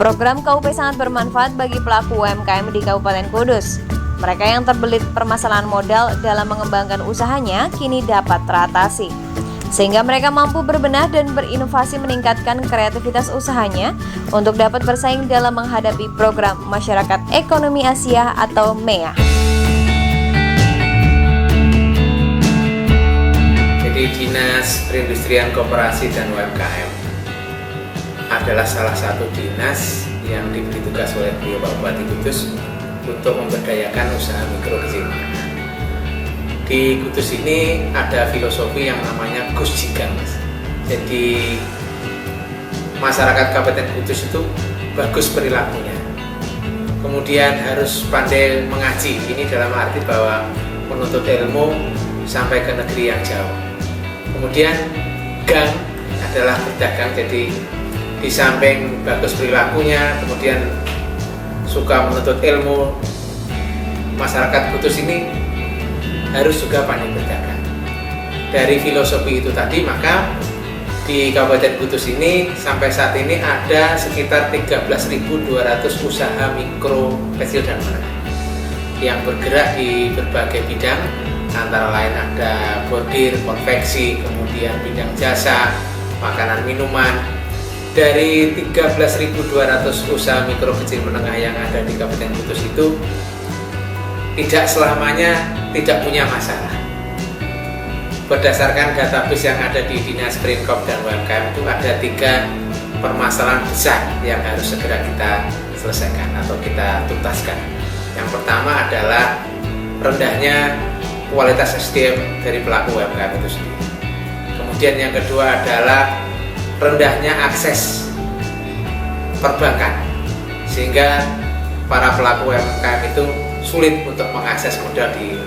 Program KUP sangat bermanfaat bagi pelaku UMKM di Kabupaten Kudus. Mereka yang terbelit permasalahan modal dalam mengembangkan usahanya kini dapat teratasi, sehingga mereka mampu berbenah dan berinovasi meningkatkan kreativitas usahanya untuk dapat bersaing dalam menghadapi program Masyarakat Ekonomi Asia atau MEA. Jadi Dinas Perindustrian Koperasi dan UMKM adalah salah satu dinas yang diberi tugas oleh beliau Pak Bupati Kudus untuk memberdayakan usaha mikro kecil menengah. Di Kudus ini ada filosofi yang namanya Gus Jigang, Mas. Jadi masyarakat Kabupaten Kudus itu bagus perilakunya, kemudian harus pandai mengaji. Ini dalam arti bahwa menuntut ilmu sampai ke negeri yang jauh. Kemudian gang adalah berdagang, jadi di samping bagus perilakunya, kemudian suka menuntut ilmu, masyarakat Kudus ini harus juga pandai berdagang. Dari filosofi itu tadi, maka di Kabupaten Kudus ini sampai saat ini ada sekitar 13.200 usaha mikro, kecil dan menengah yang bergerak di berbagai bidang, antara lain ada bordir, konveksi, kemudian bidang jasa, makanan minuman. Dari 13.200 usaha mikro kecil menengah yang ada di Kabupaten Kudus itu tidak selamanya tidak punya masalah. Berdasarkan database yang ada di Dinas Perinkop dan UMKM itu ada 3 permasalahan besar yang harus segera kita selesaikan atau kita tuntaskan. Yang pertama adalah rendahnya kualitas SDM dari pelaku UMKM itu sendiri. Kemudian yang kedua adalah rendahnya akses perbankan, sehingga para pelaku UMKM itu sulit untuk mengakses modal di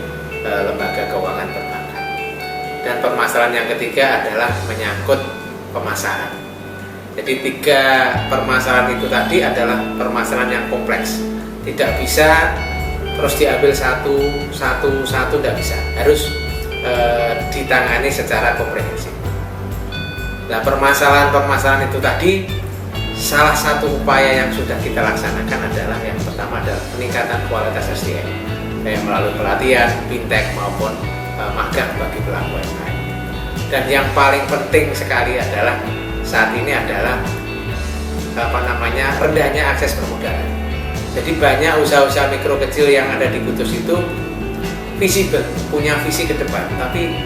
lembaga keuangan perbankan. Dan permasalahan yang ketiga adalah menyangkut pemasaran. Jadi 3 permasalahan itu tadi adalah permasalahan yang kompleks, tidak bisa terus diambil satu, tidak bisa, harus ditangani secara komprehensif. Nah, permasalahan-permasalahan itu tadi, salah satu upaya yang sudah kita laksanakan adalah yang pertama adalah peningkatan kualitas SDM, baik melalui pelatihan, fintech maupun magang bagi pelaku UMKM. Dan yang paling penting sekali adalah saat ini adalah rendahnya akses permodalan. Jadi banyak usaha-usaha mikro kecil yang ada di Kudus itu visible, punya visi ke depan, tapi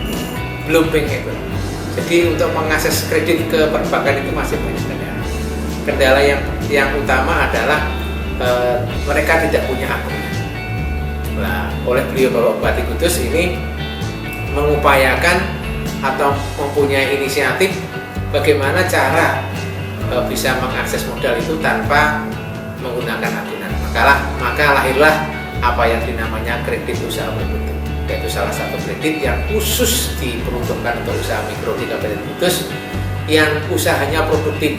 belum bankable. Jadi untuk mengakses kredit ke perbankan itu masih banyak kendala. Kendala yang utama adalah mereka tidak punya akun. Nah, oleh beliau Bapak Bupati Kudus ini mengupayakan atau mempunyai inisiatif bagaimana cara bisa mengakses modal itu tanpa menggunakan agunan. Maka lahirlah apa yang dinamanya kredit usaha berbentuk, yaitu salah satu kredit yang khusus diperuntukkan untuk usaha mikro di Kabupaten Kudus yang usahanya produktif.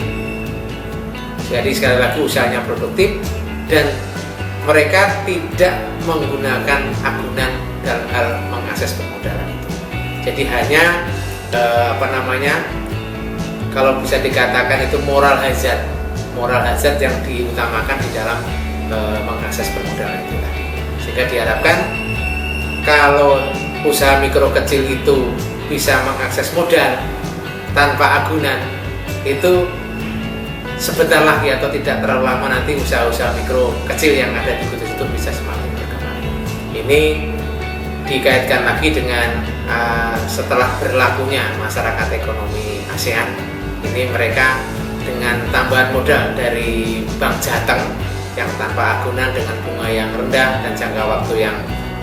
Jadi sekali lagi usahanya produktif dan mereka tidak menggunakan agunan dalam hal mengakses permodalan itu. Jadi hanya kalau bisa dikatakan itu moral hazard yang diutamakan di dalam mengakses permodalan itu tadi. Sehingga diharapkan kalau usaha mikro kecil itu bisa mengakses modal tanpa agunan, itu sebentar lagi atau tidak terlalu lama nanti usaha-usaha mikro kecil yang ada di Kudus itu bisa semakin berkembang. Ini dikaitkan lagi dengan setelah berlakunya masyarakat ekonomi ASEAN, ini mereka dengan tambahan modal dari Bank Jateng yang tanpa agunan dengan bunga yang rendah dan jangka waktu yang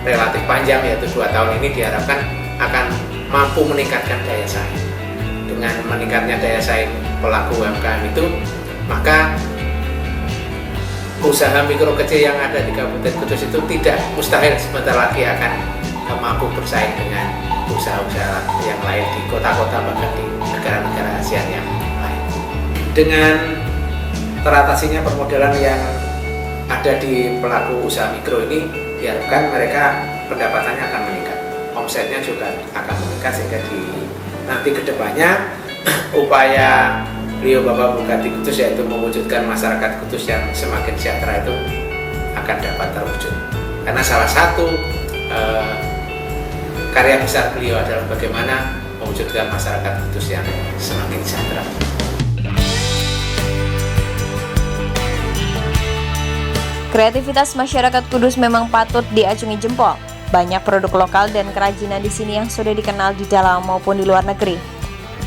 relatif panjang, yaitu 2 tahun ini, diharapkan akan mampu meningkatkan daya saing. Dengan meningkatnya daya saing pelaku UMKM itu, maka usaha mikro kecil yang ada di Kabupaten Kudus itu tidak mustahil sebentar lagi akan mampu bersaing dengan usaha-usaha yang lain di kota-kota bahkan di negara-negara ASEAN yang lain. Dengan teratasinya permodalan yang ada di pelaku usaha mikro ini, diharapkan mereka pendapatannya akan meningkat, omsetnya juga akan meningkat, sehingga nanti kedepannya upaya beliau Bapak Bupati Kudus, yaitu mewujudkan masyarakat Kudus yang semakin sejahtera, itu akan dapat terwujud. Karena salah satu karya besar beliau adalah bagaimana mewujudkan masyarakat Kudus yang semakin sejahtera. Kreativitas masyarakat Kudus memang patut diacungi jempol. Banyak produk lokal dan kerajinan di sini yang sudah dikenal di dalam maupun di luar negeri.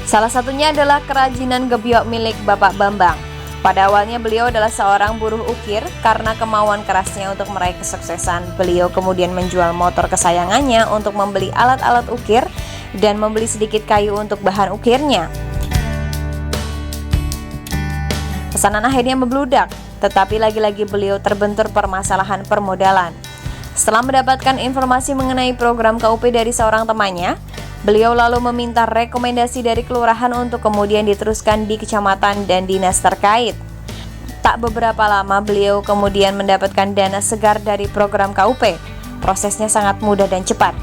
Salah satunya adalah kerajinan gebyok milik Bapak Bambang. Pada awalnya beliau adalah seorang buruh ukir. Karena kemauan kerasnya untuk meraih kesuksesan, beliau kemudian menjual motor kesayangannya untuk membeli alat-alat ukir dan membeli sedikit kayu untuk bahan ukirnya. Pesanan akhirnya membludak, tetapi lagi-lagi beliau terbentur permasalahan permodalan. Setelah mendapatkan informasi mengenai program KUP dari seorang temannya, beliau lalu meminta rekomendasi dari kelurahan untuk kemudian diteruskan di kecamatan dan dinas terkait. Tak beberapa lama beliau kemudian mendapatkan dana segar dari program KUP. Prosesnya sangat mudah dan cepat.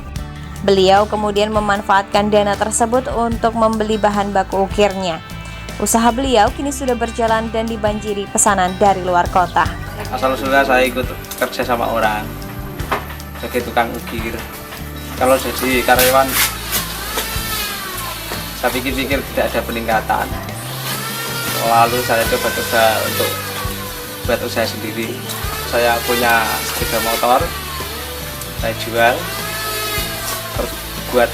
Beliau kemudian memanfaatkan dana tersebut untuk membeli bahan baku ukirnya. Usaha beliau kini sudah berjalan dan dibanjiri pesanan dari luar kota. Asal-usulnya saya ikut kerja sama orang sebagai tukang ukir. Kalau jadi karyawan, saya pikir-pikir tidak ada peningkatan. Lalu saya coba-coba untuk buat usaha sendiri. Saya punya sepeda motor, saya jual, terus buat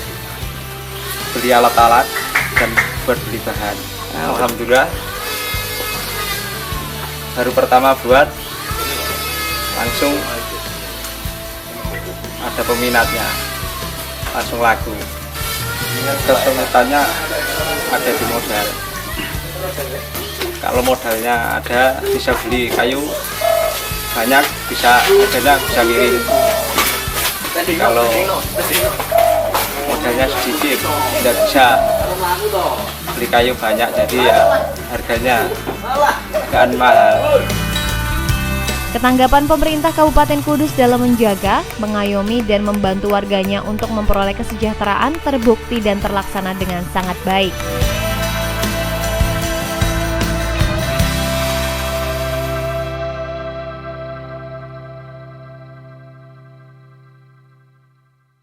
beli alat-alat dan buat beli bahan. Alhamdulillah, baru pertama buat langsung ada peminatnya, langsung laku. Kesulitannya ada di modal. Kalau modalnya ada, bisa beli kayu banyak, bisa ngirim. Kalau modalnya sedikit, tidak bisa beli kayu banyak, jadi ya harganya agak mahal. Ketanggapan pemerintah Kabupaten Kudus dalam menjaga, mengayomi, dan membantu warganya untuk memperoleh kesejahteraan terbukti dan terlaksana dengan sangat baik.